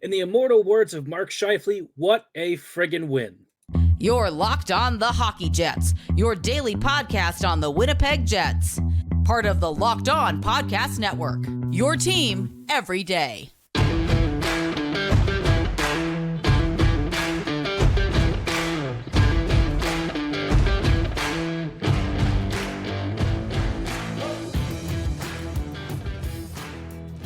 In the immortal words of Mark Scheifele, what a friggin' win. You're Locked On the Hockey Jets, your daily podcast on the Winnipeg Jets. Part of the Locked On Podcast Network, your team every day.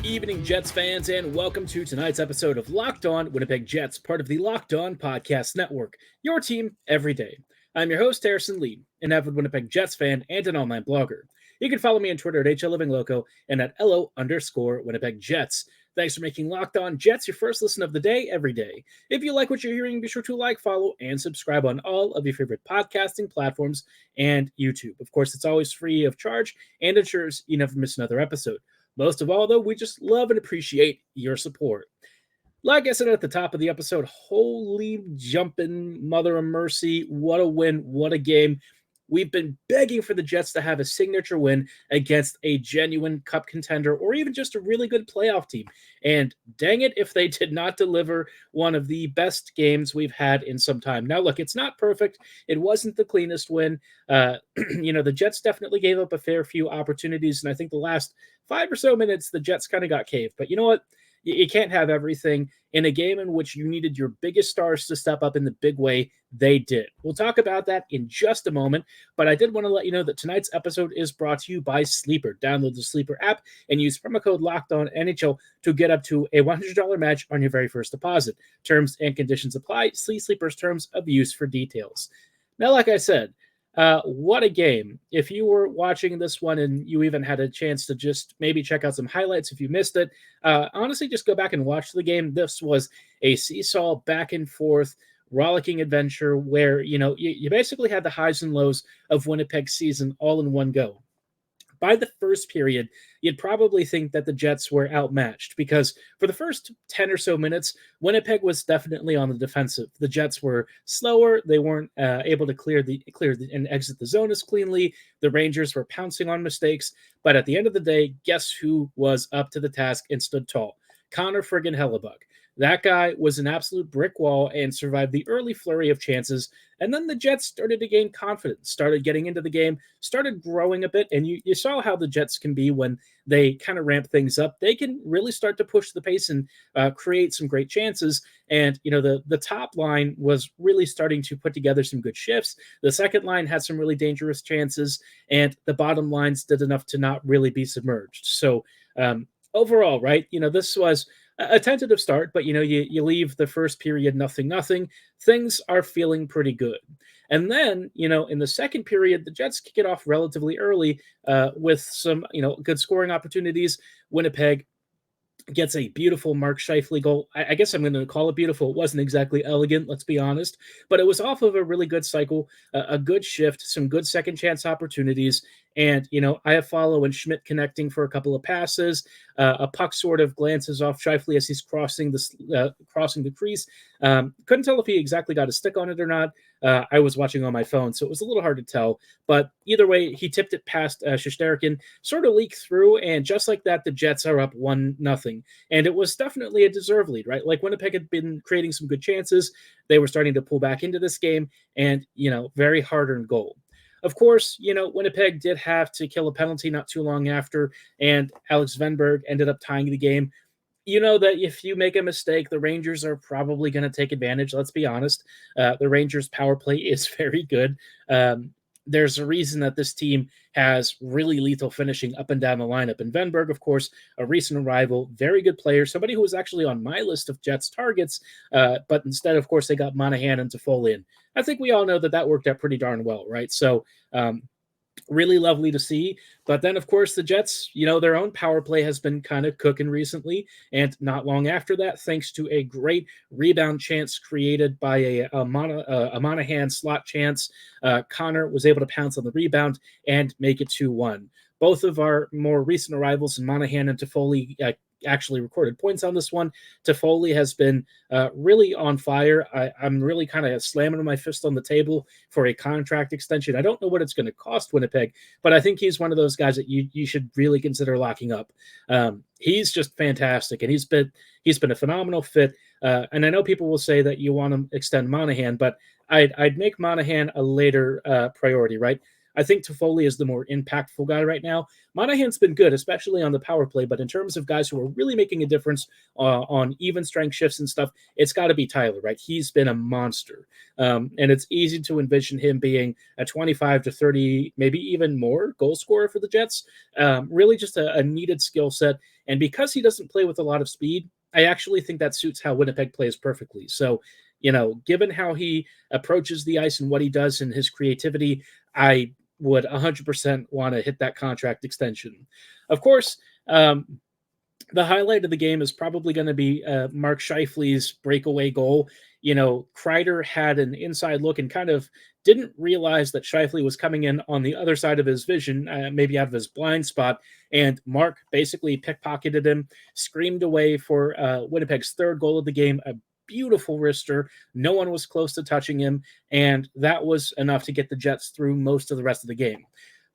Evening, Jets fans, and welcome to tonight's episode of Locked On Winnipeg Jets, part of the Locked On Podcast Network, your team every day. I'm your host, Harrison Lee, an avid Winnipeg Jets fan and an online blogger. You can follow me on Twitter at HLLivingLoco and at LO_Winnipeg Jets. Thanks for making Locked On Jets your first listen of the day every day. If you like what you're hearing, be sure to like, follow, and subscribe on all of your favorite podcasting platforms and YouTube. Of course, it's always free of charge and ensures you never miss another episode. Most of all, though, we just love and appreciate your support. Like I said at the top of the episode, holy jumping mother of mercy, what a win, what a game. We've been begging for the Jets to have a signature win against a genuine cup contender or even just a really good playoff team. And dang it if they did not deliver one of the best games we've had in some time. Now, look, it's not perfect. It wasn't the cleanest win. The Jets definitely gave up a fair few opportunities. And I think the last 5 or so minutes, the Jets kind of got caved. But you know what? You can't have everything. In a game in which you needed your biggest stars to step up in the big way, they did. We'll talk about that in just a moment, but I did want to let you know that tonight's episode is brought to you by Sleeper. Download the Sleeper app and use promo code LOCKEDONNHL to get up to a $100 match on your very first deposit. Terms and conditions apply. See Sleeper's terms of use for details. Now, like I said, what a game. If you were watching this one and you even had a chance to just maybe check out some highlights if you missed it, honestly, just go back and watch the game. This was a seesaw back and forth rollicking adventure where, you basically had the highs and lows of Winnipeg's season all in one go. By the first period, you'd probably think that the Jets were outmatched because for the first 10 or so minutes, Winnipeg was definitely on the defensive. The Jets were slower. They weren't able to clear and exit the zone as cleanly. The Rangers were pouncing on mistakes. But at the end of the day, guess who was up to the task and stood tall? Connor friggin' Hellebuyck. That guy was an absolute brick wall and survived the early flurry of chances. And then the Jets started to gain confidence, started getting into the game, started growing a bit. And you saw how the Jets can be when they kind of ramp things up. They can really start to push the pace and create some great chances. And, the top line was really starting to put together some good shifts. The second line had some really dangerous chances. And the bottom lines did enough to not really be submerged. So overall, right, this was a tentative start, but you leave the first period 0-0. Things are feeling pretty good. And then, in the second period, the Jets kick it off relatively early with some, good scoring opportunities. Winnipeg gets a beautiful Mark Scheifele goal. I guess I'm going to call it beautiful. It wasn't exactly elegant, let's be honest, but it was off of a really good cycle, a good shift, some good second chance opportunities, and, Iafallo and Schmidt connecting for a couple of passes. A puck sort of glances off Scheifele as he's crossing the crease. Couldn't tell if he exactly got a stick on it or not. I was watching on my phone, so it was a little hard to tell. But either way, he tipped it past Shesterkin, sort of leaked through, and just like that, the Jets are up 1-0. And it was definitely a deserved lead, right? Like Winnipeg had been creating some good chances. They were starting to pull back into this game, and, very hard-earned goal. Of course, Winnipeg did have to kill a penalty not too long after, and Alex Venberg ended up tying the game. You know that if you make a mistake, the Rangers are probably going to take advantage. Let's be honest. The Rangers' power play is very good. There's a reason that this team has really lethal finishing up and down the lineup. And Venberg, of course, a recent arrival, very good player, somebody who was actually on my list of Jets targets, but instead, of course, they got Monahan and Toffoli in. I think we all know that worked out pretty darn well, right? So really lovely to see. But then, of course, the Jets, their own power play has been kind of cooking recently. And not long after that, thanks to a great rebound chance created by a Monahan slot chance, Connor was able to pounce on the rebound and make it 2-1. Both of our more recent arrivals in Monahan and Toffoli actually recorded points on this one. Toffoli has been really on fire. I'm really kind of slamming my fist on the table for a contract extension. I don't know what it's going to cost Winnipeg, but I think he's one of those guys that you should really consider locking up. He's just fantastic, and he's been a phenomenal fit. And I know people will say that you want to extend Monahan, but I'd make Monahan a later priority, right? I think Toffoli is the more impactful guy right now. Monahan's been good, especially on the power play, but in terms of guys who are really making a difference on even strength shifts and stuff, it's got to be Tyler, right? He's been a monster. And it's easy to envision him being a 25 to 30, maybe even more goal scorer for the Jets. Really just a needed skill set. And because he doesn't play with a lot of speed, I actually think that suits how Winnipeg plays perfectly. So, given how he approaches the ice and what he does and his creativity, I would 100% want to hit that contract extension. Of course, the highlight of the game is probably going to be Mark Scheifele's breakaway goal. Kreider had an inside look and kind of didn't realize that Scheifele was coming in on the other side of his vision, maybe out of his blind spot, and Mark basically pickpocketed him, screamed away for Winnipeg's third goal of the game, a beautiful wrister. No one was close to touching him, and that was enough to get the Jets through most of the rest of the game.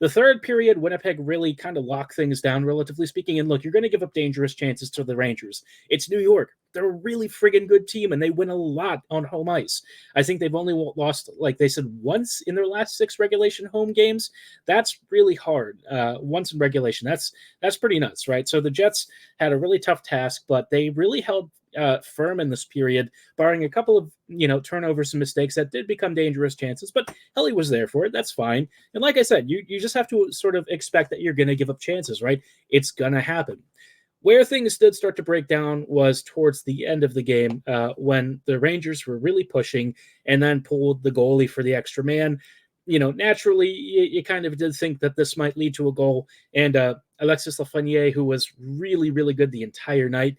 The third period, Winnipeg really kind of locked things down, relatively speaking. And look, you're going to give up dangerous chances to the Rangers. It's New York. They're a really friggin' good team, and they win a lot on home ice. I think they've only lost, like they said, once in their last 6 regulation home games. That's really hard. Once in regulation. That's pretty nuts, right? So the Jets had a really tough task, but they really held firm in this period, barring a couple of turnovers and mistakes that did become dangerous chances. But Helly was there for it. That's fine. And like I said, you just have to sort of expect that you're going to give up chances, right? It's going to happen. Where things did start to break down was towards the end of the game when the Rangers were really pushing and then pulled the goalie for the extra man. Naturally, you kind of did think that this might lead to a goal. And Alexis Lafreniere, who was really, really good the entire night,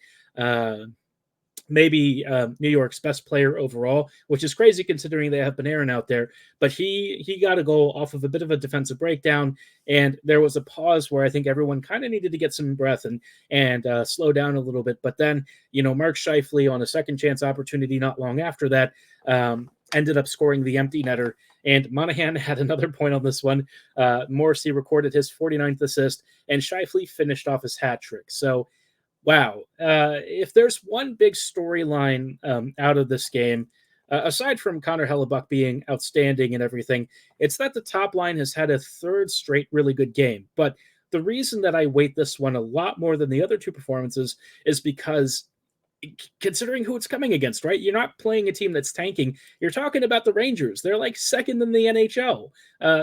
maybe New York's best player overall, which is crazy considering they have Panarin out there. But he got a goal off of a bit of a defensive breakdown, and there was a pause where I think everyone kind of needed to get some breath and slow down a little bit. But then, Mark Scheifele on a second chance opportunity not long after that ended up scoring the empty netter. And Monahan had another point on this one. Morrissey recorded his 49th assist, and Scheifele finished off his hat trick. So, wow. If there's one big storyline out of this game, aside from Connor Hellebuyck being outstanding and everything, it's that the top line has had a third straight really good game. But the reason that I weight this one a lot more than the other 2 performances is because considering who it's coming against, right? You're not playing a team that's tanking. You're talking about the Rangers. They're like second in the NHL.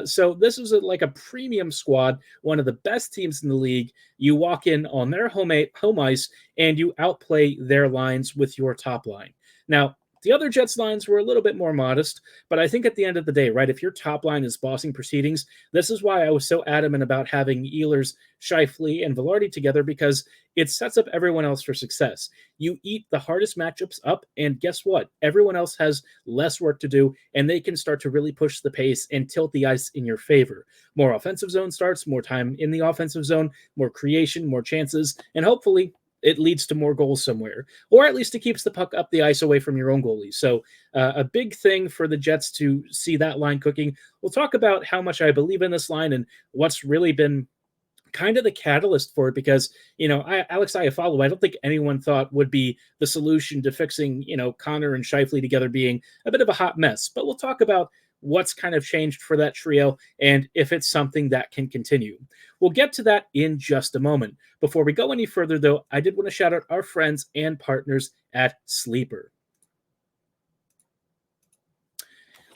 So this is like a premium squad, one of the best teams in the league. You walk in on their home ice and you outplay their lines with your top line. Now, the other Jets lines were a little bit more modest, but I think at the end of the day, right, if your top line is bossing proceedings, this is why I was so adamant about having Ehlers, Scheifele, and Velarde together, because it sets up everyone else for success. You eat the hardest matchups up, and guess what? Everyone else has less work to do, and they can start to really push the pace and tilt the ice in your favor. More offensive zone starts, more time in the offensive zone, more creation, more chances, and hopefully it leads to more goals somewhere, or at least it keeps the puck up the ice away from your own goalie. So a big thing for the Jets to see that line cooking. We'll talk about how much I believe in this line and what's really been kind of the catalyst for it, because, Alex Iafallo, I don't think anyone thought would be the solution to fixing, Connor and Scheifele together being a bit of a hot mess. But we'll talk about what's kind of changed for that trio and if it's something that can continue. We'll get to that in just a moment. Before we go any further, though, I did want to shout out our friends and partners at Sleeper.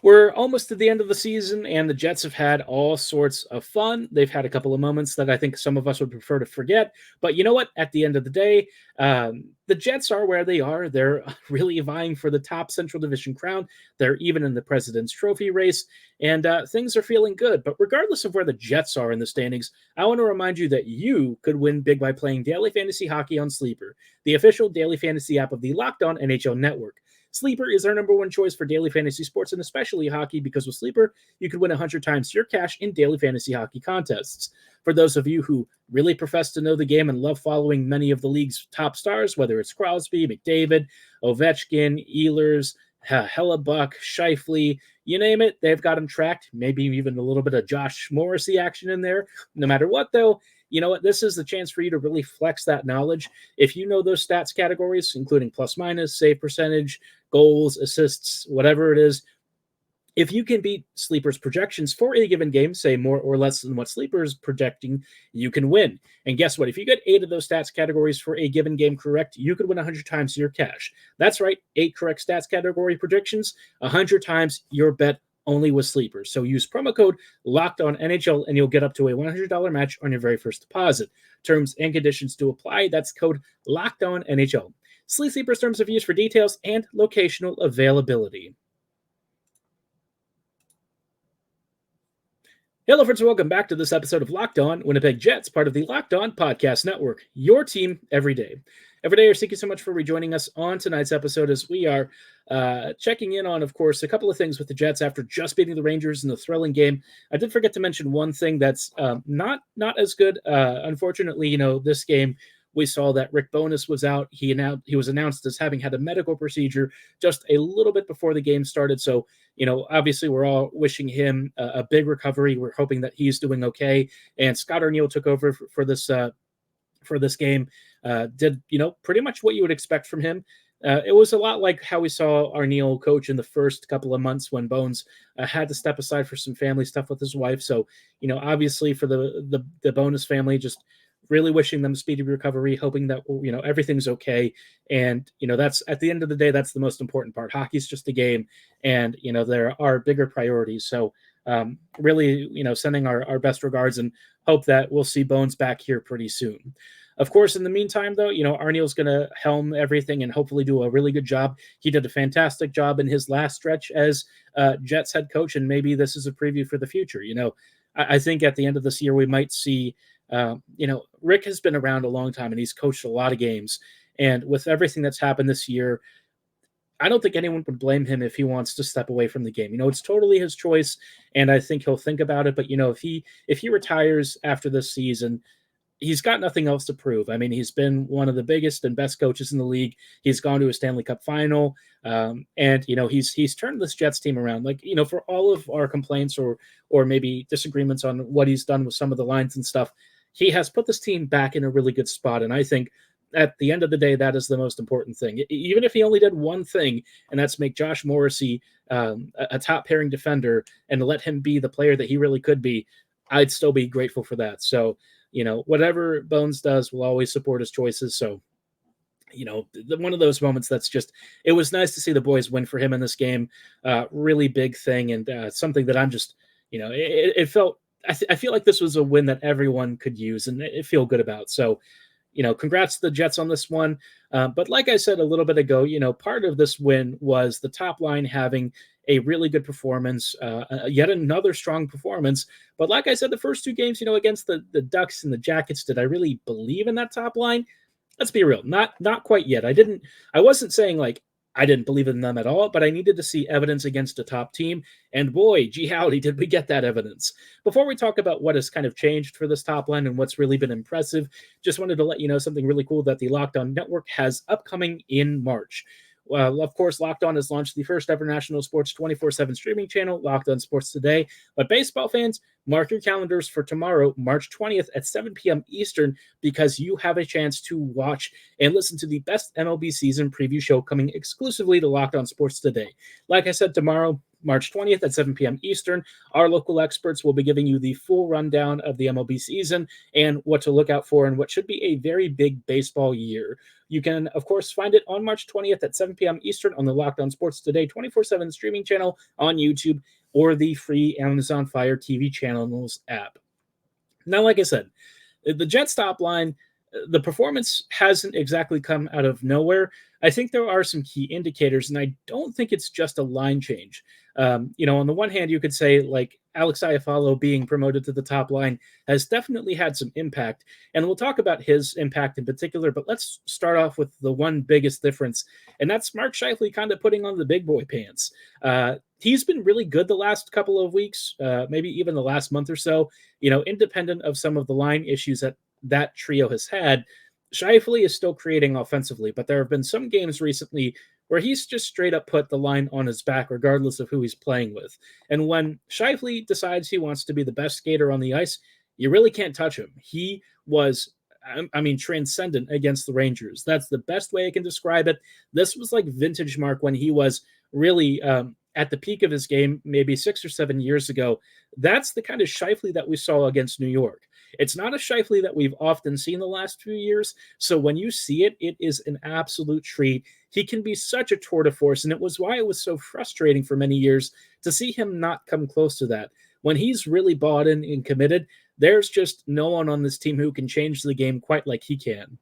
We're almost to the end of the season, and the Jets have had all sorts of fun. They've had a couple of moments that I think some of us would prefer to forget. But you know what? At the end of the day, the Jets are where they are. They're really vying for the top Central Division crown. They're even in the President's Trophy race, and things are feeling good. But regardless of where the Jets are in the standings, I want to remind you that you could win big by playing Daily Fantasy Hockey on Sleeper, the official daily fantasy app of the Locked On NHL Network. Sleeper is our number one choice for daily fantasy sports and especially hockey, because with Sleeper, you can win 100 times your cash in daily fantasy hockey contests. For those of you who really profess to know the game and love following many of the league's top stars, whether it's Crosby, McDavid, Ovechkin, Ehlers, Hellebuyck, Scheifele, you name it, they've got them tracked. Maybe even a little bit of Josh Morrissey action in there. No matter what, though, you know what? This is the chance for you to really flex that knowledge. If you know those stats categories, including plus minus, save percentage, goals, assists, whatever it is, if you can beat Sleeper's projections for a given game, say more or less than what Sleeper's projecting, you can win. And guess what? If you get 8 of those stats categories for a given game correct, you could win 100 times your cash. That's right, 8 correct stats category predictions, 100 times your bet only with Sleeper. So use promo code LOCKEDONNHL and you'll get up to a $100 match on your very first deposit. Terms and conditions to apply. That's code LOCKEDONNHL. See Sleeper's terms of use for details and locational availability. Hello, friends, and welcome back to this episode of Locked On Winnipeg Jets, part of the Locked On Podcast Network, your team every day. Every day, thank you so much for rejoining us on tonight's episode as we are checking in on, of course, a couple of things with the Jets after just beating the Rangers in the thrilling game. I did forget to mention one thing that's not as good. Unfortunately, you know, this game, we saw that Rick Bowness was out. He was announced as having had a medical procedure just a little bit before the game started. So, you know, obviously we're all wishing him a big recovery. We're hoping that he's doing okay. And Scott Arniel took over for this game. Did, you know, pretty much what you would expect from him. It was a lot like how we saw Arniel coach in the first couple of months when Bones had to step aside for some family stuff with his wife. So, you know, obviously for the Bowness family, just really wishing them speedy recovery, hoping that, you know, everything's okay. And, you know, that's at the end of the day, that's the most important part. Hockey's just a game, and, you know, there are bigger priorities. So really, you know, sending our best regards and hope that we'll see Bones back here pretty soon. Of course, in the meantime, though, you know, Arniel's going to helm everything and hopefully do a really good job. He did a fantastic job in his last stretch as Jets head coach, and maybe this is a preview for the future. You know, I think at the end of this year, we might see, you know, Rick has been around a long time and he's coached a lot of games. And with everything that's happened this year, I don't think anyone would blame him if he wants to step away from the game. You know, it's totally his choice, and I think he'll think about it. But, you know, if he retires after this season, he's got nothing else to prove. I mean, he's been one of the biggest and best coaches in the league. He's gone to a Stanley Cup final. And, you know, he's turned this Jets team around. Like, you know, for all of our complaints or maybe disagreements on what he's done with some of the lines and stuff, he has put this team back in a really good spot. And I think at the end of the day, that is the most important thing. Even if he only did one thing, and that's make Josh Morrissey a top pairing defender and let him be the player that he really could be, I'd still be grateful for that. So, you know, whatever Bones does, we'll always support his choices. So, you know, one of those moments that's just, it was nice to see the boys win for him in this game. Really big thing, and something that I'm just, you know, it felt, I feel like this was a win that everyone could use and it feel good about. So, you know, congrats to the Jets on this one. But like I said a little bit ago, you know, part of this win was the top line having a really good performance, yet another strong performance. But like I said, the first two games, you know, against the Ducks and the Jackets, did I really believe in that top line? Let's be real, not quite yet. I wasn't saying like I didn't believe in them at all, but I needed to see evidence against a top team. And boy, gee howdy, did we get that evidence. Before we talk about what has kind of changed for this top line and what's really been impressive, just wanted to let you know something really cool that the Locked On Network has upcoming in March. Of course, Locked On has launched the first ever national sports 24/7 streaming channel, Locked On Sports Today. But baseball fans, mark your calendars for tomorrow, March 20th at 7 p.m. Eastern, because you have a chance to watch and listen to the best MLB season preview show coming exclusively to Locked On Sports Today. Like I said, tomorrow, March 20th at 7 p.m. Eastern, our local experts will be giving you the full rundown of the MLB season and what to look out for in what should be a very big baseball year. You can, of course, find it on March 20th at 7 p.m. Eastern on the Locked On Sports Today 24/7 streaming channel on YouTube or the free Amazon Fire TV channels app. Now, like I said, the Jets top line, the performance hasn't exactly come out of nowhere. I think there are some key indicators, and I don't think it's just a line change. You know, on the one hand, you could say, like, Alex Iafallo being promoted to the top line has definitely had some impact. And we'll talk about his impact in particular, but let's start off with the one biggest difference, and that's Mark Scheifele kind of putting on the big boy pants. He's been really good the last couple of weeks, maybe even the last month or so, independent of some of the line issues that trio has had. Scheifele is still creating offensively, but there have been some games recently where he's just straight up put the line on his back, regardless of who he's playing with. And when Scheifele decides he wants to be the best skater on the ice, you really can't touch him. He was, transcendent against the Rangers. That's the best way I can describe it. This was like vintage Mark when he was really at the peak of his game, maybe 6 or 7 years ago. That's the kind of Scheifele that we saw against New York. It's not a Scheifele that we've often seen the last few years. So when you see it, it is an absolute treat. He can be such a tour de force, and it was why it was so frustrating for many years to see him not come close to that. When he's really bought in and committed, there's just no one on this team who can change the game quite like he can.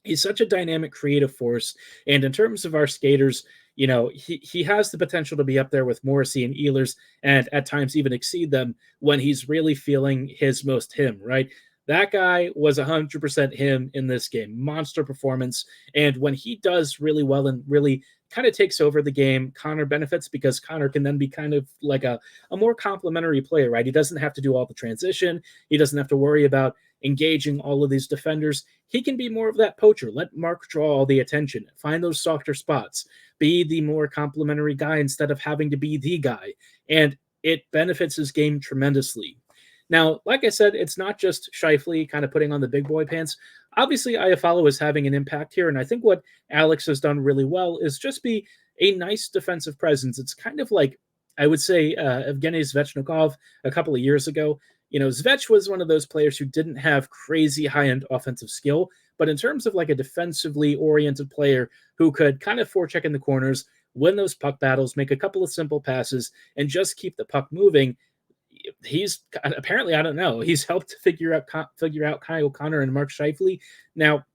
He's such a dynamic, creative force. And in terms of our skaters, he has the potential to be up there with Morrissey and Ehlers and at times even exceed them when he's really feeling his most him, right? That guy was 100% him in this game. Monster performance. And when he does really well and really kind of takes over the game, Connor benefits because Connor can then be kind of like a more complimentary player, right? He doesn't have to do all the transition. He doesn't have to worry about engaging all of these defenders. He can be more of that poacher. Let Mark draw all the attention. Find those softer spots. Be the more complimentary guy instead of having to be the guy. And it benefits his game tremendously. Now, like I said, it's not just Scheifele kind of putting on the big boy pants. Obviously, Iafallo is having an impact here, and I think what Alex has done really well is just be a nice defensive presence. It's kind of like, I would say, Evgeny Svechnikov a couple of years ago. Svech was one of those players who didn't have crazy high-end offensive skill, but in terms of like a defensively oriented player who could kind of forecheck in the corners, win those puck battles, make a couple of simple passes, and just keep the puck moving, he's apparently, I don't know, he's helped figure out Kyle Connor and Mark Scheifele. Now,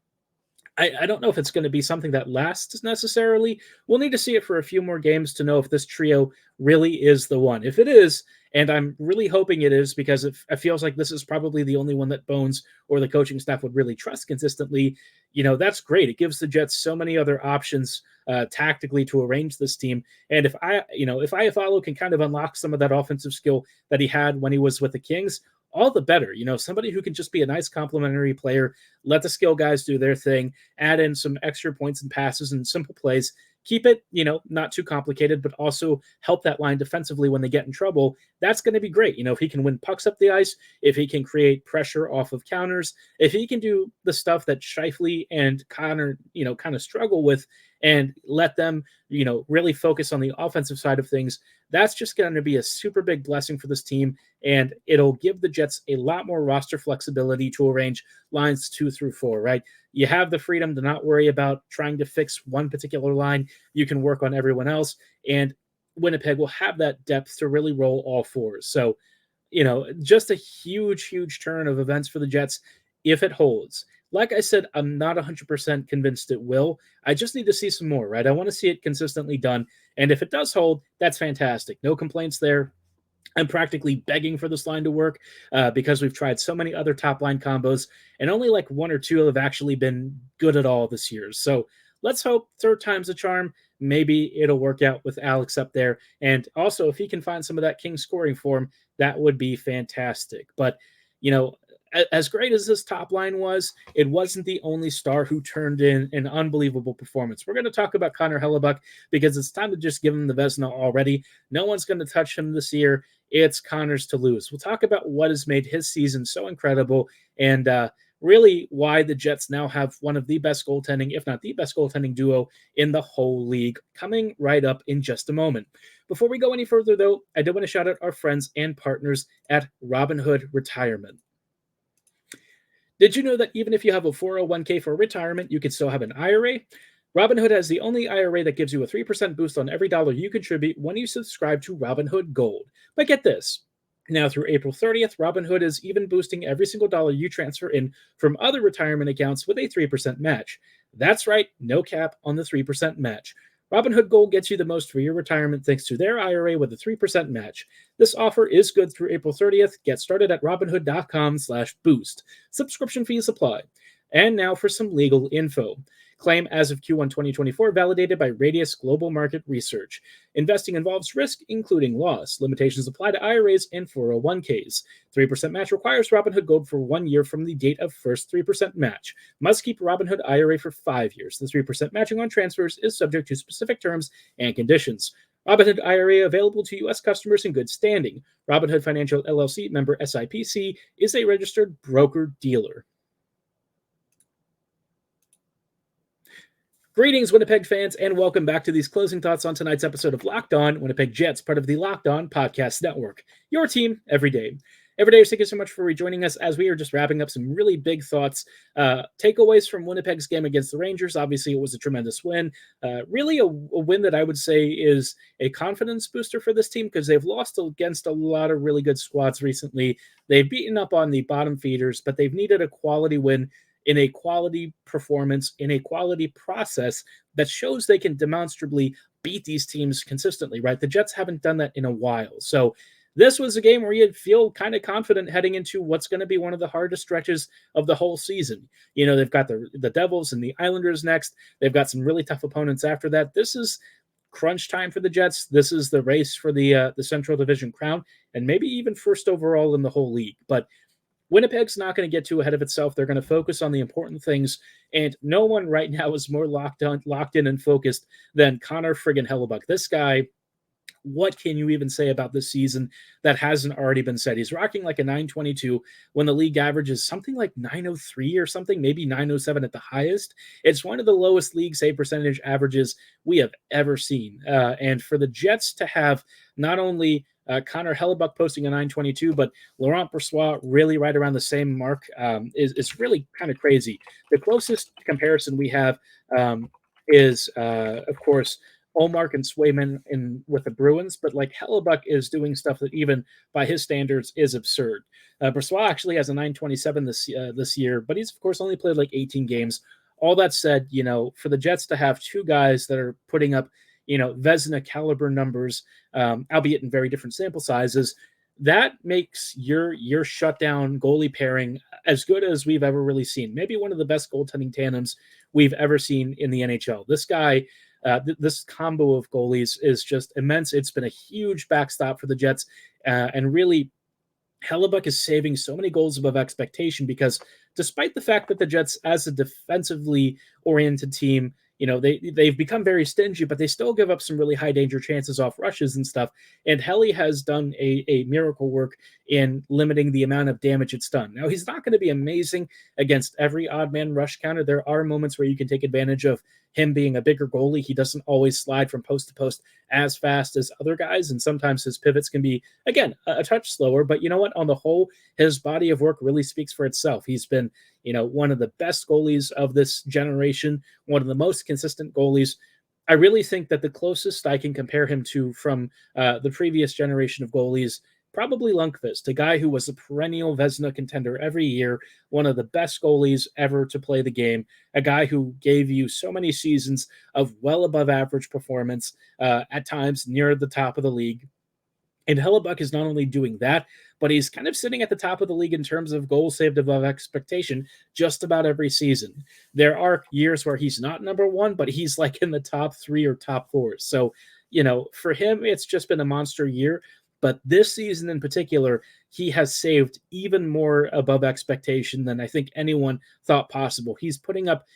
I don't know if it's going to be something that lasts necessarily. We'll need to see it for a few more games to know if this trio really is the one. If it is, and I'm really hoping it is because it feels like this is probably the only one that Bones or the coaching staff would really trust consistently, that's great. It gives the Jets so many other options tactically to arrange this team. And if Iafallo can kind of unlock some of that offensive skill that he had when he was with the Kings, all the better. Somebody who can just be a nice complementary player, let the skill guys do their thing, add in some extra points and passes and simple plays, keep it, not too complicated, but also help that line defensively when they get in trouble. That's going to be great. If he can win pucks up the ice, if he can create pressure off of counters, if he can do the stuff that Scheifele and Connor, kind of struggle with and let them, really focus on the offensive side of things, that's just going to be a super big blessing for this team. And it'll give the Jets a lot more roster flexibility to arrange lines 2 through 4, right? You have the freedom to not worry about trying to fix one particular line. You can work on everyone else. And Winnipeg will have that depth to really roll all fours. So, just a huge, huge turn of events for the Jets if it holds. Like I said, I'm not 100% convinced it will. I just need to see some more, right? I want to see it consistently done. And if it does hold, that's fantastic. No complaints there. I'm practically begging for this line to work because we've tried so many other top line combos and only like 1 or 2 have actually been good at all this year. So let's hope third time's a charm. Maybe it'll work out with Alex up there. And also, if he can find some of that king scoring form, that would be fantastic. But, as great as this top line was, it wasn't the only star who turned in an unbelievable performance. We're going to talk about Connor Hellebuyck because it's time to just give him the Vezina already. No one's going to touch him this year. It's Connor's to lose. We'll talk about what has made his season so incredible and really why the Jets now have one of the best goaltending, if not the best goaltending duo in the whole league, coming right up in just a moment. Before we go any further, though, I do want to shout out our friends and partners at Robinhood Retirement. Did you know that even if you have a 401k for retirement, you can still have an IRA? Robinhood has the only IRA that gives you a 3% boost on every dollar you contribute when you subscribe to Robinhood Gold. But get this. Now through April 30th, Robinhood is even boosting every single dollar you transfer in from other retirement accounts with a 3% match. That's right, no cap on the 3% match. Robinhood Gold gets you the most for your retirement thanks to their IRA with a 3% match. This offer is good through April 30th. Get started at robinhood.com/boost. Subscription fees apply. And now for some legal info. Claim as of Q1 2024 validated by Radius Global Market Research. Investing involves risk, including loss. Limitations apply to IRAs and 401ks. 3% match requires Robinhood Gold for 1 year from the date of first 3% match. Must keep Robinhood IRA for 5 years. The 3% matching on transfers is subject to specific terms and conditions. Robinhood IRA available to U.S. customers in good standing. Robinhood Financial LLC, member SIPC, is a registered broker-dealer. Greetings, Winnipeg fans, and welcome back to these closing thoughts on tonight's episode of Locked On Winnipeg Jets, part of the Locked On Podcast Network. Your team every day. Every day, thank you so much for rejoining us as we are just wrapping up some really big thoughts. Takeaways from Winnipeg's game against the Rangers. Obviously, it was a tremendous win. Really a win that I would say is a confidence booster for this team because they've lost against a lot of really good squads recently. They've beaten up on the bottom feeders, but they've needed a quality win in a quality performance, in a quality process that shows they can demonstrably beat these teams consistently, right? The Jets haven't done that in a while. So this was a game where you'd feel kind of confident heading into what's going to be one of the hardest stretches of the whole season. You know, they've got the Devils and the Islanders next. They've got some really tough opponents after that. This is crunch time for the Jets. This is the race for the Central Division crown and maybe even first overall in the whole league. But Winnipeg's not going to get too ahead of itself. They're going to focus on the important things, and no one right now is more locked in and focused than Connor friggin' Hellebuyck. This guy, what can you even say about this season that hasn't already been said? He's rocking like a 922 when the league average is something like 903 or something, maybe 907 at the highest. It's one of the lowest league save percentage averages we have ever seen. And for the Jets to have not only Connor Hellebuyck posting a 922, but Laurent Brossoit really right around the same mark is really kind of crazy. The closest comparison we have is, of course, Ullmark and Swayman with the Bruins, but like Hellebuyck is doing stuff that even by his standards is absurd. Brossoit actually has a 927 this year, but he's of course only played like 18 games. All that said, you know, for the Jets to have two guys that are putting up, you know, Vezina caliber numbers, albeit in very different sample sizes, that makes your shutdown goalie pairing as good as we've ever really seen. Maybe one of the best goaltending tandems we've ever seen in the NHL. This guy, this combo of goalies is just immense. It's been a huge backstop for the Jets, and really Hellebuyck is saving so many goals above expectation because despite the fact that the Jets, as a defensively oriented team, you know, they've become very stingy, but they still give up some really high danger chances off rushes and stuff. And Helly has done a miracle work in limiting the amount of damage it's done. Now, he's not going to be amazing against every odd man rush counter. There are moments where you can take advantage of him being a bigger goalie. He doesn't always slide from post to post as fast as other guys. And sometimes his pivots can be, again, a touch slower. But you know what? On the whole, his body of work really speaks for itself. He's been, you know, one of the best goalies of this generation, one of the most consistent goalies. I really think that the closest I can compare him to from the previous generation of goalies, probably Lundqvist, a guy who was a perennial Vezina contender every year, one of the best goalies ever to play the game, a guy who gave you so many seasons of well above average performance, at times near the top of the league. And Hellebuyck is not only doing that, but he's kind of sitting at the top of the league in terms of goals saved above expectation just about every season. There are years where he's not number one, but he's like in the top 3 or top 4. So, you know, for him, it's just been a monster year. But this season in particular, he has saved even more above expectation than I think anyone thought possible. He's putting up,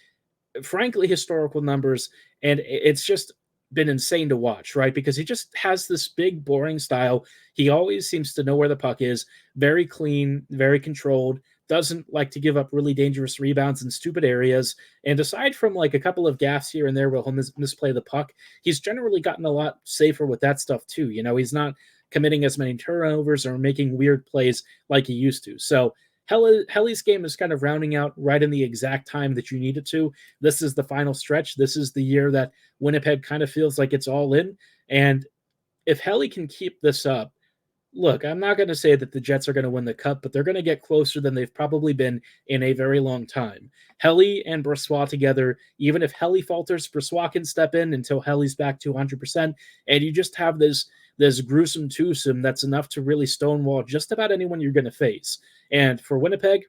frankly, historical numbers, and it's just been insane to watch, right? Because he just has this big, boring style. He always seems to know where the puck is, very clean, very controlled, doesn't like to give up really dangerous rebounds in stupid areas. And aside from like a couple of gaffes here and there where he'll misplay the puck, he's generally gotten a lot safer with that stuff too. You know, he's not committing as many turnovers or making weird plays like he used to. So Helly's game is kind of rounding out right in the exact time that you need it to. This is the final stretch. This is the year that Winnipeg kind of feels like it's all in. And if Helly can keep this up, Look, I'm not going to say that the Jets are going to win the cup, but they're going to get closer than they've probably been in a very long time. Helle and Brossoit together, even if Helle falters, Brossoit can step in until Helle's back to 100%, and you just have this gruesome twosome that's enough to really stonewall just about anyone you're going to face. And for Winnipeg,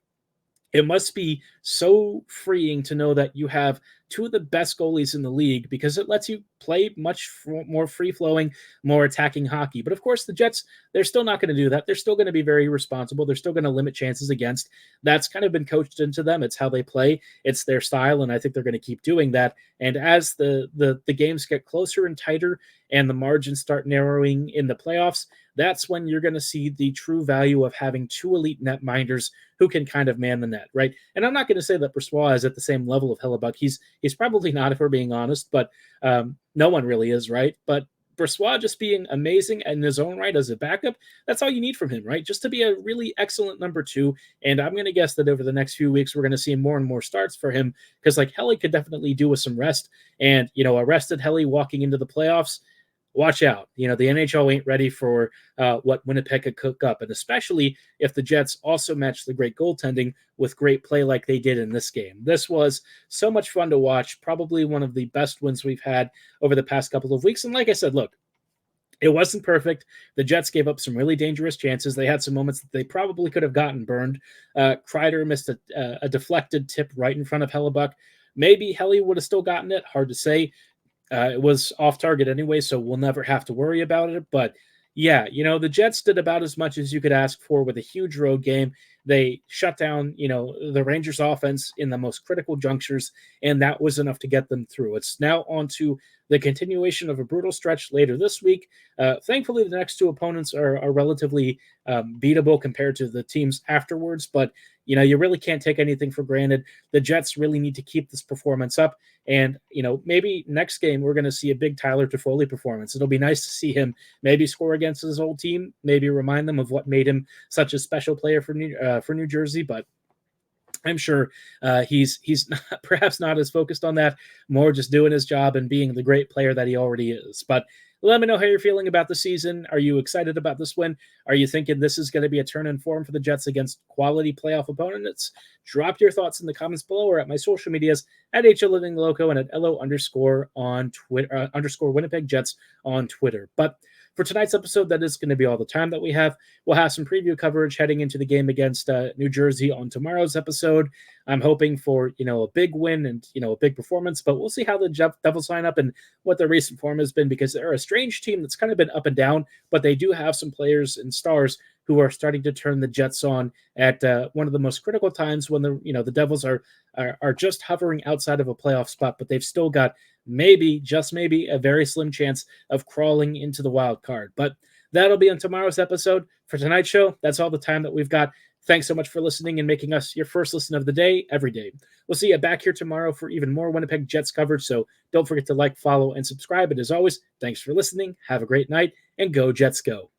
it must be so freeing to know that you have two of the best goalies in the league because it lets you play much more free-flowing, more attacking hockey. But of course, the Jets, they're still not going to do that. They're still going to be very responsible. They're still going to limit chances against. That's kind of been coached into them. It's how they play. It's their style, and I think they're going to keep doing that. And as the games get closer and tighter and the margins start narrowing in the playoffs, that's when you're going to see the true value of having two elite netminders who can kind of man the net, right? And I'm not going to say that Brossoit is at the same level of Hellebuyck. He's probably not, if we're being honest, but no one really is, right? But Brossoit just being amazing in his own right as a backup, that's all you need from him, right? Just to be a really excellent number two. And I'm going to guess that over the next few weeks, we're going to see more and more starts for him because, like, Helle could definitely do with some rest. And, a rested Helle walking into the playoffs, watch out. The NHL ain't ready for what Winnipeg could cook up, and especially if the Jets also match the great goaltending with great play like they did in this game. This was so much fun to watch, probably one of the best wins we've had over the past couple of weeks. And like I said, look, it wasn't perfect. The Jets gave up some really dangerous chances. They had some moments that they probably could have gotten burned. Kreider missed a deflected tip right in front of Hellebuyck. Maybe Helle would have still gotten it. Hard to say. It was off target anyway, so we'll never have to worry about it. But yeah, the Jets did about as much as you could ask for with a huge road game. They shut down, the Rangers offense in the most critical junctures, and that was enough to get them through. It's now on to the continuation of a brutal stretch later this week. Thankfully, the next two opponents are relatively beatable compared to the teams afterwards, but you really can't take anything for granted. The Jets really need to keep this performance up. And, maybe next game we're going to see a big Tyler Toffoli performance. It'll be nice to see him maybe score against his old team, maybe remind them of what made him such a special player for New Jersey. But I'm sure he's perhaps not as focused on that, more just doing his job and being the great player that he already is. But let me know how you're feeling about the season. Are you excited about this win? Are you thinking this is going to be a turn in form for the Jets against quality playoff opponents? Drop your thoughts in the comments below or at my social medias at HLivingLoco and at LO on Twitter, _ Winnipeg Jets on Twitter. But for tonight's episode, that is going to be all the time that we have. We'll have some preview coverage heading into the game against New Jersey on tomorrow's episode. I'm hoping for, a big win and, a big performance, but we'll see how the Devils line up and what their recent form has been, because they're a strange team that's kind of been up and down, but they do have some players and stars who are starting to turn the Jets on at one of the most critical times when the Devils are just hovering outside of a playoff spot, but they've still got maybe, just maybe, a very slim chance of crawling into the wild card. But that'll be on tomorrow's episode. For tonight's show, that's all the time that we've got. Thanks so much for listening and making us your first listen of the day every day. We'll see you back here tomorrow for even more Winnipeg Jets coverage, so don't forget to like, follow, and subscribe. And as always, thanks for listening. Have a great night, and go Jets go.